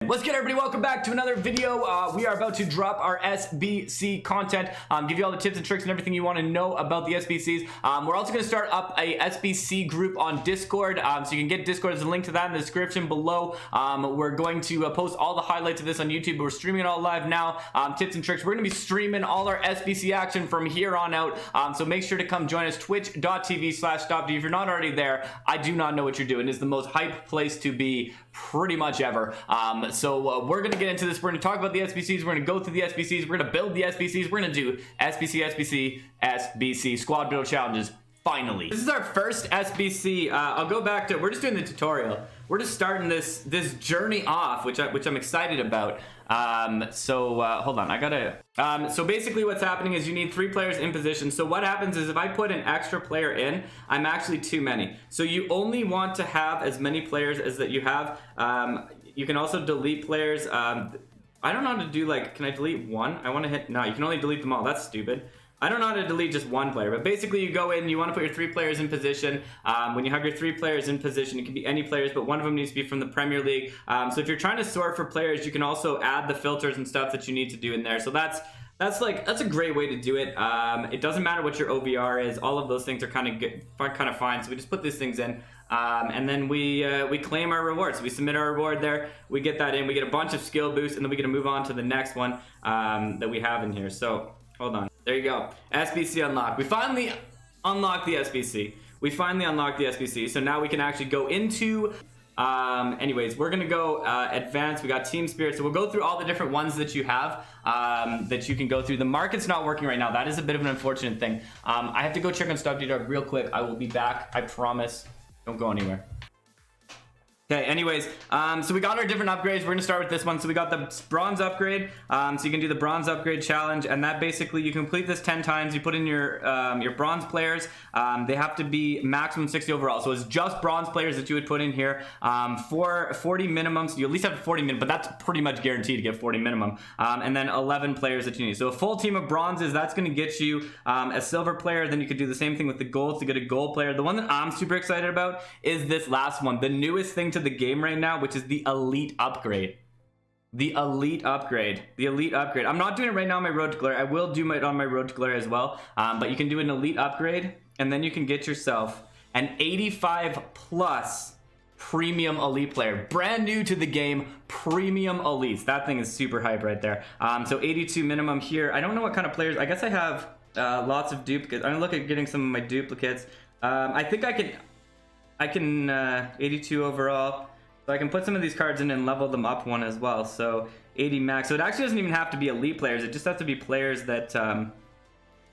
What's good, everybody? Welcome back to another video. We are about to drop our SBC content, give you all the tips and tricks and everything you want to know about the SBCs. We're also going to start up a SBC group on Discord, so you can get Discord. There's a link to that in the description below. We're going to post all the highlights of this on YouTube, but we're streaming it all live now. Tips and tricks. We're going to be streaming all our SBC action from here on out, so make sure to come join us, twitch.tv/Stopde. If you're not already there, I do not know what you're doing. It's the most hyped place to be pretty much ever. So we're going to get into this. We're going to talk about the SBCs. We're going to go through the SBCs. We're going to build the SBCs. We're going to do SBC squad build challenges. Finally, this is our first SBC. I'll go back to, we're just doing the tutorial. We're just starting this journey off, which I'm excited about. Hold on, I gotta, so basically what's happening is you need 3 players in position. So what happens is if I put an extra player in, I'm actually too many. So you only want to have as many players as that you have. You can also delete players. I don't know how to do, like, can I delete one? I want to hit, no, you can only delete them all. That's stupid. I don't know how to delete just one player, but basically you go in, you want to put your 3 players in position. When you have your 3 players in position, it can be any players, but one of them needs to be from the Premier League. So if you're trying to sort for players, you can also add the filters and stuff that you need to do in there. So that's a great way to do it. It doesn't matter what your OVR is. All of those things are kind of fine. So we just put these things in, and then we claim our rewards. So we submit our reward there. We get that in. We get a bunch of skill boosts, and then we get to move on to the next one that we have in here. So hold on. There you go. SBC unlocked. We finally unlocked the SBC. So now we can actually go into, anyways, we're going to go advanced. We got team spirit. So we'll go through all the different ones that you have, that you can go through. The market's not working right now. That is a bit of an unfortunate thing. I have to go check on Stopde real quick. I will be back. I promise. Don't go anywhere. Okay, anyways, so we got our different upgrades. We're gonna start with this one. So we got the bronze upgrade. So you can do the bronze upgrade challenge, and that basically you complete this 10 times. You put in your bronze players. They have to be maximum 60 overall. So it's just bronze players that you would put in here. For 40 minimum, so you at least have 40 minimum, but that's pretty much guaranteed to get 40 minimum. And then 11 players that you need. So a full team of bronzes, that's gonna get you a silver player. Then you could do the same thing with the golds to get a gold player. The one that I'm super excited about is this last one, the newest thing to the game right now, which is the elite upgrade. I'm not doing it right now on my road to glory. I will do it on my road to glory as well, but you can do an elite upgrade, and then you can get yourself an 85 plus premium elite player, brand new to the game, premium elites. That thing is super hype right there. So 82 minimum here. I don't know what kind of players. I guess I have lots of duplicates. I'm gonna look at getting some of my duplicates. I think I can 82 overall, so I can put some of these cards in and level them up one as well. So 80 max. So it actually doesn't even have to be elite players. It just has to be players that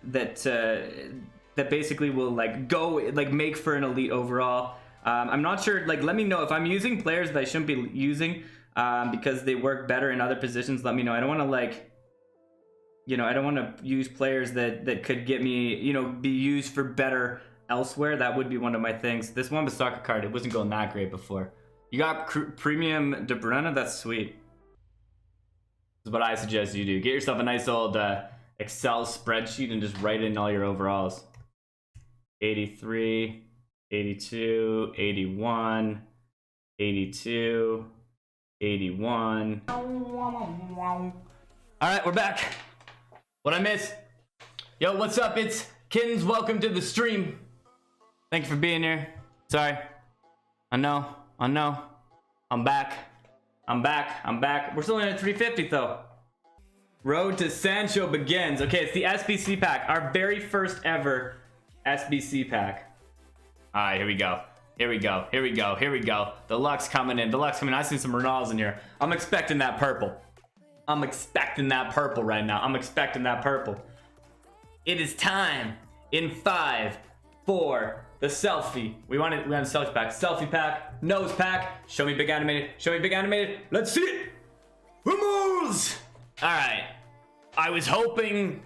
that basically will make for an elite overall. I'm not sure. Like, let me know if I'm using players that I shouldn't be using because they work better in other positions. Let me know. I don't want to I don't want to use players that could get me, be used for better elsewhere. That would be one of my things. This one was soccer card. It wasn't going that great before. You got premium De Bruyne. That's sweet. This is what I suggest you do. Get yourself a nice old Excel spreadsheet and just write in all your overalls. 83, 82, 81, 82, 81. All right, we're back. What'd I miss? Yo, what's up? It's Kittens. Welcome to the stream. Thank you for being here. Sorry. I know. I'm back. We're still in at 350 though. Road to Sancho begins. Okay, it's the Sbc pack. Our very first ever Sbc pack. Alright, here we go. Deluxe coming in. I see some Ronaldos in here. I'm expecting that purple. Right now. It is time. In 5, 4, the selfie. We want a selfie pack. Selfie pack, nose pack. Show me big animated. Let's see it. Vamos! All right. I was hoping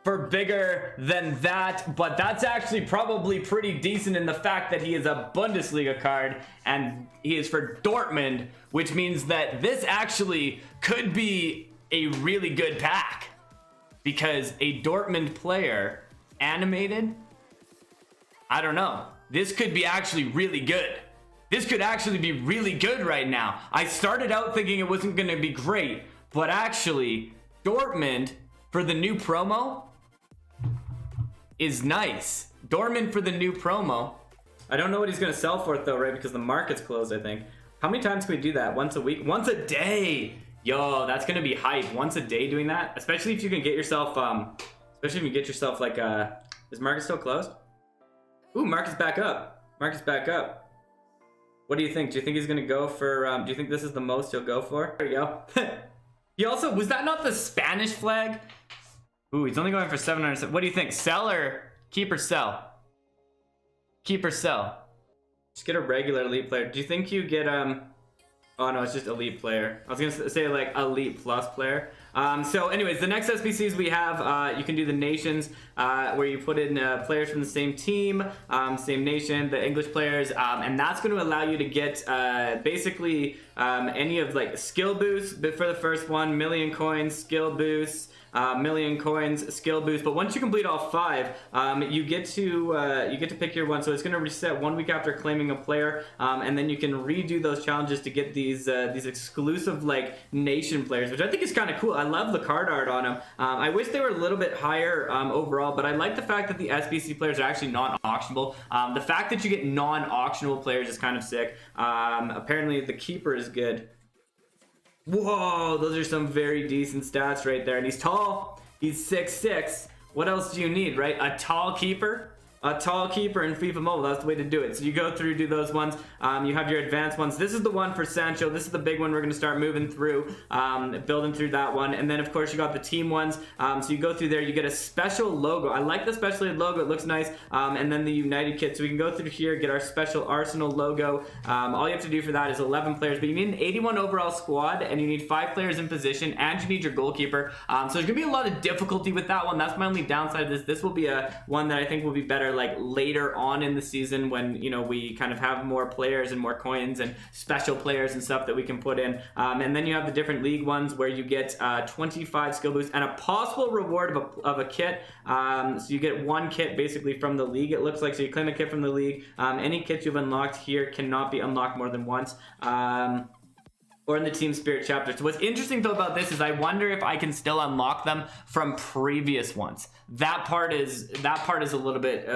for bigger than that, but that's actually probably pretty decent in the fact that he is a Bundesliga card and he is for Dortmund, which means that this actually could be a really good pack because a Dortmund player animated, I don't know. This could be actually really good. this could actually be really good right now. I started out thinking it wasn't going to be great, but actually, Dortmund for the new promo is nice. Dortmund for the new promo. I don't know what he's going to sell for it though, right? Because the market's closed, I think. How many times can we do that? Once a week? Once a day! Yo, that's going to be hype. Once a day doing that. Especially if you can get yourself, like, is market still closed? Ooh, market's back up. Market's back up. What do you think? Do you think he's going to go for, do you think this is the most he'll go for? There you go. He also, was that not the Spanish flag? Ooh, he's only going for 700. What do you think? Sell or keep or sell? Keep or sell? Just get a regular elite player. Do you think you get, oh no, it's just elite player. I was gonna say like elite plus player. So anyways, the next SBCs we have, you can do the nations, where you put in players from the same team, same nation, the English players, and that's going to allow you to get basically any of like skill boosts. But for the first one, million coins, skill boosts. Million coins, skill boost. But once you complete all 5, you get to pick your one. So it's going to reset 1 week after claiming a player, and then you can redo those challenges to get these exclusive like nation players, which I think is kind of cool. I love the card art on them. I wish they were a little bit higher overall, but I like the fact that the SBC players are actually non-auctionable. The fact that you get non-auctionable players is kind of sick. Apparently the keeper is good. Whoa, those are some very decent stats right there. And he's tall. He's 6'6". What else do you need, right? A tall keeper? A tall keeper in FIFA Mobile. That's the way to do it. So you go through, do those ones. You have your advanced ones. This is the one for Sancho. This is the big one we're going to start moving through, building through that one. And then, of course, you got the team ones. So you go through there. You get a special logo. I like the special logo. It looks nice. And then the United kit. So we can go through here, get our special Arsenal logo. All you have to do for that is 11 players. But you need an 81 overall squad, and you need 5 players in position, and you need your goalkeeper. So there's going to be a lot of difficulty with that one. That's my only downside of this. This will be one that I think will be better like later on in the season when, you know, we kind of have more players and more coins and special players and stuff that we can put in. And then you have the different league ones where you get 25 skill boosts and a possible reward of a kit. So you get 1 kit basically from the league, it looks like. So you claim a kit from the league. Any kits you've unlocked here cannot be unlocked more than once. Or in the Team Spirit chapter. So what's interesting though about this is I wonder if I can still unlock them from previous ones. That part is a little bit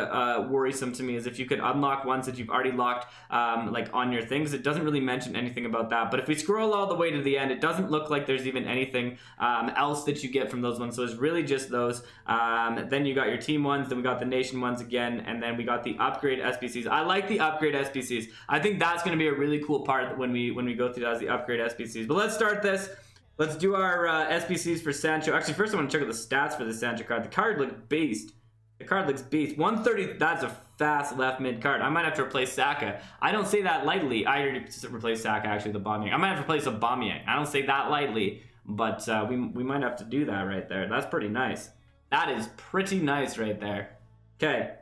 worrisome to me, is if you could unlock ones that you've already locked like on your things. It doesn't really mention anything about that. But if we scroll all the way to the end, it doesn't look like there's even anything else that you get from those ones. So it's really just those. Then you got your team ones, then we got the nation ones again, and then we got the upgrade SBCs. I like the upgrade SBCs. I think that's going to be a really cool part when we go through that as the upgrade SBCs. But let's start this. Let's do our SBCs for Sancho. Actually, first I want to check out the stats for the Sancho card. The card looks beast. The card looks beast. 130, that's a fast left mid card. I might have to replace Saka. I don't say that lightly. I already replaced Saka, actually, the Aubameyang. I might have to replace Aubameyang. I don't say that lightly, but we might have to do that right there. That's pretty nice. That is pretty nice right there. Okay.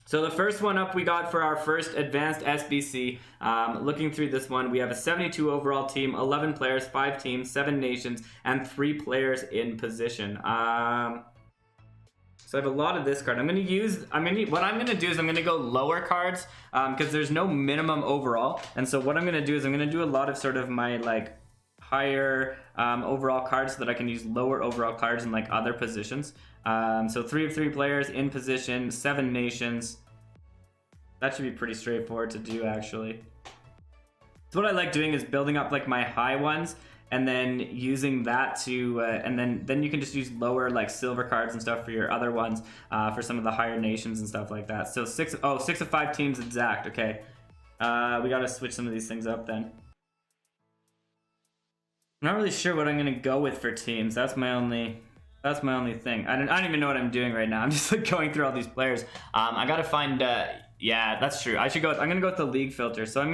So the first one up we got for our first advanced SBC, looking through this one, we have a 72 overall team, 11 players, 5 teams, 7 nations, and 3 players in position. So I have a lot of this card. What I'm going to do is I'm going to go lower cards, because there's no minimum overall. And so what I'm going to do is I'm going to do a lot of sort of my like higher overall cards so that I can use lower overall cards in like other positions. So 3 of 3 players in position, 7 nations. That should be pretty straightforward to do, actually. So what I like doing is building up like my high ones and then using that to and then you can just use lower like silver cards and stuff for your other ones, for some of the higher nations and stuff like that. So 6 of 5 teams exact. Okay, we got to switch some of these things up then. I'm not really sure what I'm gonna go with for teams. That's my only thing. I don't even know what I'm doing right now. I'm just like going through all these players. I gotta find. Yeah, that's true. I'm gonna go with the league filter. So I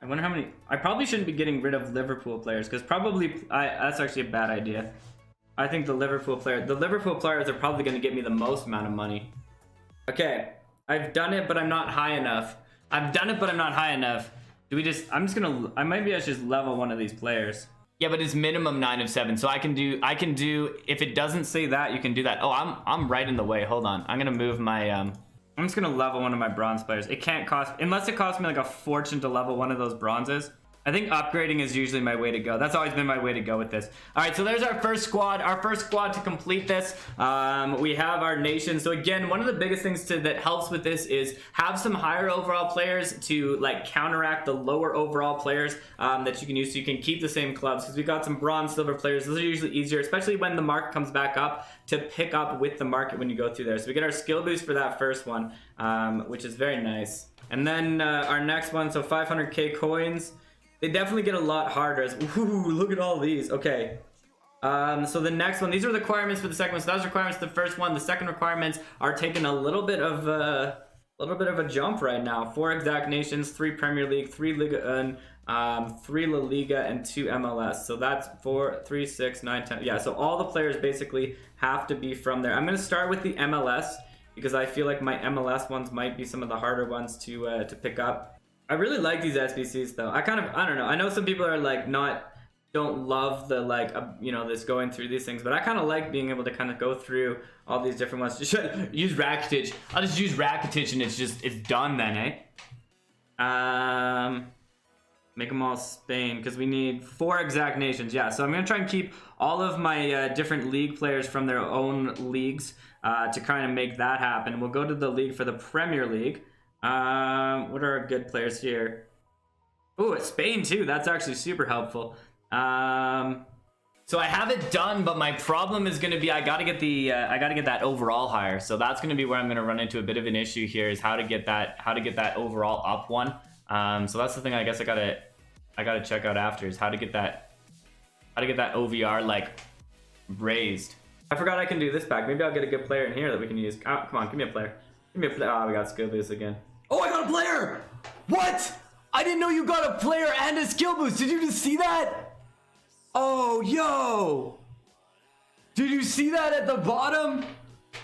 wonder how many. I probably shouldn't be getting rid of Liverpool players, because that's actually a bad idea. I think the Liverpool players are probably gonna get me the most amount of money. Okay, I've done it, but I'm not high enough. I might be able to just level one of these players. Yeah, but it's minimum 9 of 7, so I can do, if it doesn't say that, you can do that. Oh, I'm right in the way. Hold on. I'm gonna move my I'm just gonna level one of my bronze players. It can't cost, unless it costs me like a fortune to level one of those bronzes. I think upgrading is usually my way to go. That's always been my way to go with this. All right, so there's our first squad. Our first squad to complete this. We have our nation. So again, one of the biggest things that helps with this is have some higher overall players to like counteract the lower overall players that you can use, so you can keep the same clubs. Because we got some bronze, silver players. Those are usually easier, especially when the market comes back up, to pick up with the market when you go through there. So we get our skill boost for that first one, which is very nice. And then our next one, so 500k coins. They definitely get a lot harder. Ooh, look at all these. Okay. So the next one, these are the requirements for the second one. So that was requirements for the first one. The second requirements are taking a little bit of a jump right now. 4 exact nations, 3 Premier League, 3 Liga 1, 3 La Liga, and 2 MLS. So that's 4, 3, 6, 9, 10. Yeah, so all the players basically have to be from there. I'm going to start with the MLS because I feel like my MLS ones might be some of the harder ones to pick up. I really like these SBCs though. I don't know. I know some people are like don't love the like, you know, this going through these things, but I kind of like being able to kind of go through all these different ones. Just use Rakitic. I'll just use Rakitic and it's done then, eh? Make them all Spain because we need 4 exact nations. Yeah, so I'm gonna try and keep all of my different league players from their own leagues to kind of make that happen. We'll go to the league for the Premier League. What are our good players here? Oh, it's Spain too. That's actually super helpful. So I have it done, but my problem is going to be I got to get that overall higher. So that's going to be where I'm going to run into a bit of an issue here, is how to get that overall up one. So that's the thing I guess I gotta check out after, is how to get that OVR like raised. I forgot I can do this pack. Maybe I'll get a good player in here that we can use. Oh, come on, give me a player. Give me a player. Oh, we got skill boost again. Oh, I got a player! What? I didn't know you got a player and a skill boost. Did you just see that? Oh, yo! Did you see that at the bottom?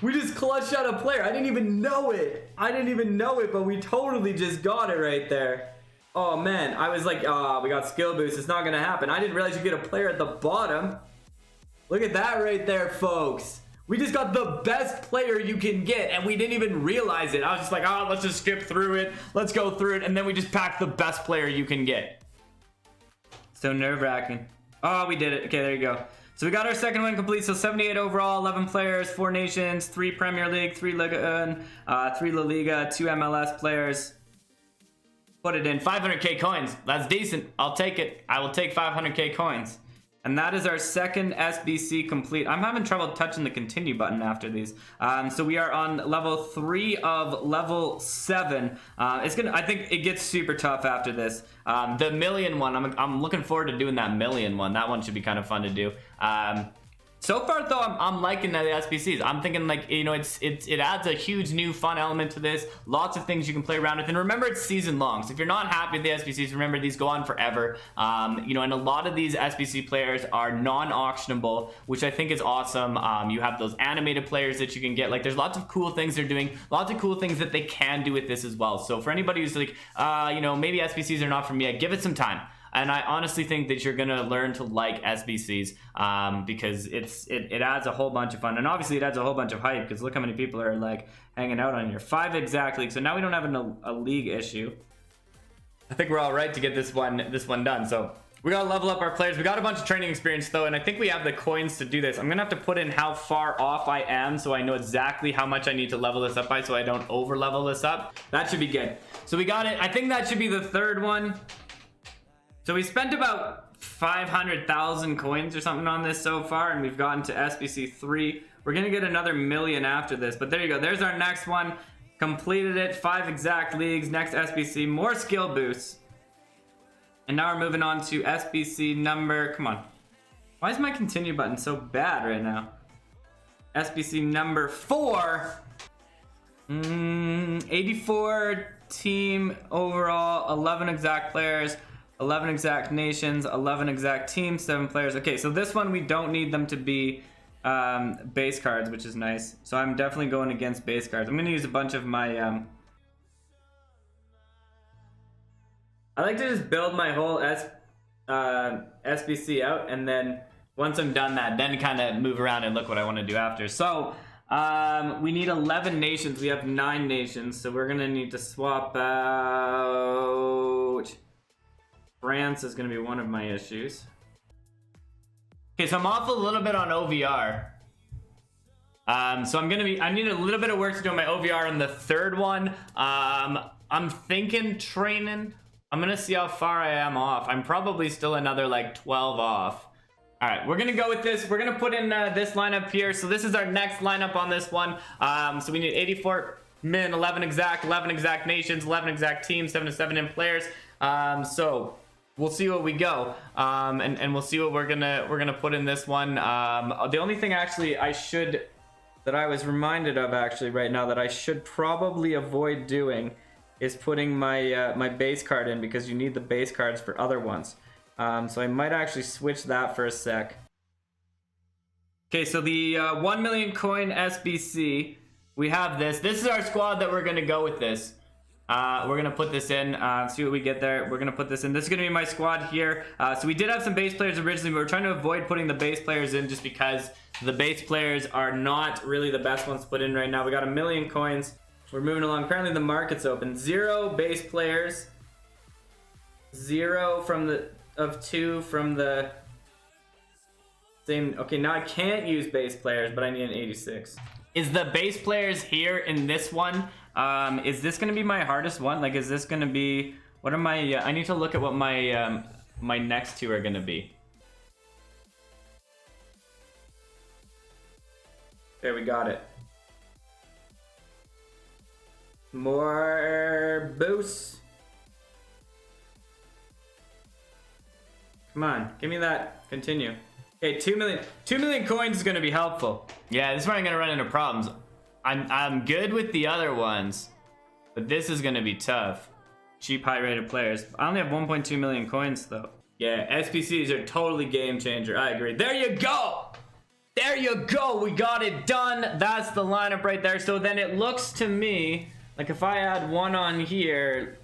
We just clutched out a player. I didn't even know it. But we totally just got it right there. Oh, man. I was like, oh, we got skill boost. It's not going to happen. I didn't realize you get a player at the bottom. Look at that right there, folks. We just got the best player you can get, and we didn't even realize it. I was just like, oh, let's just skip through it. Let's go through it, and then we just packed the best player you can get. So nerve-wracking. Oh, we did it. Okay, there you go. So we got our second one complete. So 78 overall, 11 players, 4 nations, 3 Premier League, 3 Liga 1, 3 La Liga, 2 MLS players. Put it in. 500k coins. That's decent. I'll take it. I will take 500k coins. And that is our second SBC complete. I'm having trouble touching the continue button after these. So we are on level 3 of level 7. I think it gets super tough after this. The million one, I'm looking forward to doing that million one. That one should be kind of fun to do. So far though, I'm liking the SBCs. I'm thinking like, you know, it adds a huge new fun element to this. Lots of things you can play around with. And remember, it's season long. So if you're not happy with the SBCs, remember these go on forever. You know, and a lot of these SBC players are non-auctionable, which I think is awesome. You have those animated players that you can get. Like, there's lots of cool things they're doing. Lots of cool things that they can do with this as well. So for anybody who's like, you know, maybe SBCs are not for me, give it some time. And I honestly think that you're gonna learn to like SBCs because it adds a whole bunch of fun, and obviously it adds a whole bunch of hype, because look how many people are like hanging out on here. 5 exact leagues, so now we don't have a league issue. I think we're all right to get this one done. So we gotta level up our players. We got a bunch of training experience though, and I think we have the coins to do this. I'm gonna have to put in how far off I am so I know exactly how much I need to level this up by, so I don't over level this up. That should be good. So we got it. I think that should be the third one. So we spent about 500,000 coins or something on this so far, and we've gotten to SBC 3. We're gonna get another million after this, but there you go. There's our next one. Completed it. 5 exact leagues. Next SBC, more skill boosts. And now we're moving on to SBC number, come on. Why is my continue button so bad right now? SBC number 4. 84 team overall, 11 exact players, 11 exact nations, 11 exact teams, 7 players. Okay, so this one we don't need them to be base cards, which is nice. So I'm definitely going against base cards. I'm going to use a bunch of my... I like to just build my whole SBC out, and then once I'm done that, then kind of move around and look what I want to do after. So We need 11 nations. We have 9 nations, so we're gonna need to swap out. France is gonna be one of my issues. Okay, so I'm off a little bit on OVR. So I need a little bit of work to do on my OVR on the third one. I'm thinking training. I'm gonna see how far I am off. I'm probably still another like 12 off. All right, we're gonna go with this. We're gonna put in this lineup here. So this is our next lineup on this one. So we need 84 min, 11 exact nations, 11 exact teams, 7 to 7 in players. So we'll see what we go, and we'll see what we're gonna put in this one. The only thing actually that I was reminded of actually right now that I should probably avoid doing is putting my my base card in, because you need the base cards for other ones. So I might actually switch that for a sec. Okay, so the 1 million coin SBC, we have this. This is our squad that we're gonna go with this. We're gonna put this in, see what we get there. We're gonna put this in. This is gonna be my squad here. So we did have some base players originally, but we're trying to avoid putting the base players in just because the base players are not really the best ones to put in right now. We got 1 million coins. We're moving along. Apparently the market's open. 0 base players. 0 of 2 from the same. Okay, now I can't use base players, but I need an 86. Is the base players here in this one? Is this gonna be my hardest one? Like, is this gonna be, what are my, I need to look at what my my next 2 are gonna be. There, we got it. More boosts. Come on, give me that. Continue. Okay, 2 million coins is gonna be helpful. Yeah, this is where I'm gonna run into problems. I'm good with the other ones, but this is gonna be tough. Cheap, high-rated players. I only have 1.2 million coins though. Yeah, SBCs are totally game changer. I agree. There you go. There you go. We got it done. That's the lineup right there. So then it looks to me like if I add 1 on here.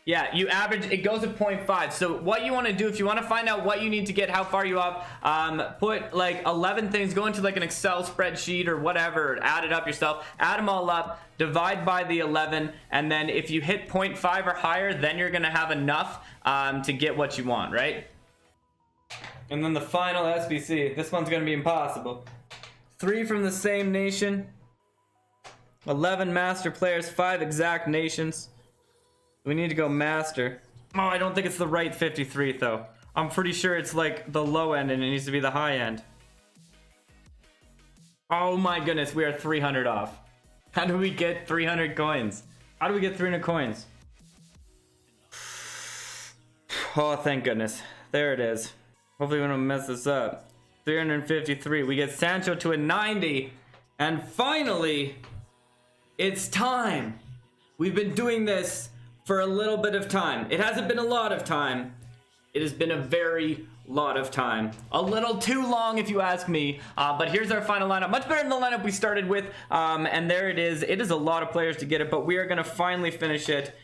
Yeah, you average, it goes at 0.5. So what you want to do, if you want to find out what you need to get, how far you up, put like 11 things, go into like an Excel spreadsheet or whatever, add it up yourself, add them all up, divide by the 11, and then if you hit 0.5 or higher, then you're going to have enough to get what you want, right? And then the final SBC, this one's going to be impossible. 3 from the same nation, 11 master players, 5 exact nations. We need to go master. Oh, I don't think it's the right 53 though. I'm pretty sure it's like the low end and it needs to be the high end. Oh my goodness, we are 300 off. How do we get 300 coins? How do we get 300 coins? Oh, thank goodness. There it is. Hopefully we don't mess this up. 353. We get Sancho to a 90. And finally, it's time. We've been doing this for a little bit of time. It hasn't been a lot of time. It has been a very lot of time. A little too long if you ask me, but here's our final lineup. Much better than the lineup we started with, and there it is. It is a lot of players to get it, but we are gonna finally finish it.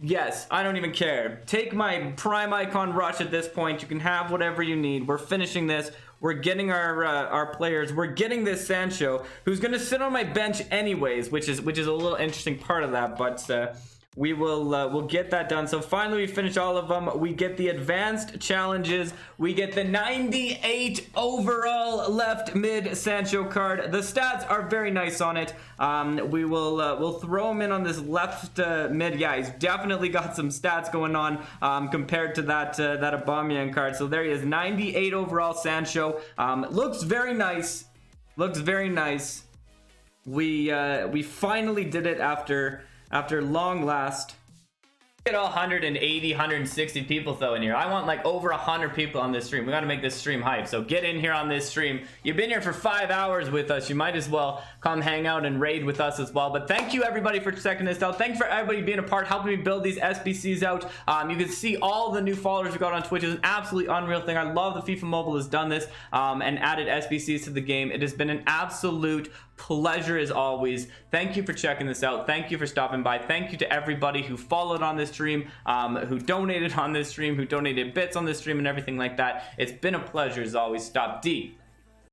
Yes, I don't even care. Take my prime icon rush at this point. You can have whatever you need. We're finishing this. We're getting our players. We're getting this Sancho, who's gonna sit on my bench anyways, which is a little interesting part of that, but we'll get that done. So finally we finish all of them. We get the advanced challenges. We get the 98 overall left mid Sancho card. The stats are very nice on it. We'll throw him in on this left mid. Yeah, he's definitely got some stats going on compared to that Aubameyang card. So there he is, 98 overall Sancho. Looks very nice. Looks very nice. We finally did it after long last. Get all 180, 160 people though in here. I want like over 100 people on this stream. We got to make this stream hype. So get in here on this stream. You've been here for 5 hours with us. You might as well come hang out and raid with us as well. But thank you everybody for checking this out. Thanks for everybody being a part, helping me build these SBCs out. You can see all the new followers we got on Twitch. It's an absolutely unreal thing. I love that FIFA Mobile has done this and added SBCs to the game. It has been an absolute pleasure as always. Thank you for checking this out. Thank you for stopping by. Thank you to everybody who followed on this stream, who donated on this stream, who donated bits on this stream and everything like that. It's been a pleasure as always. Stopde.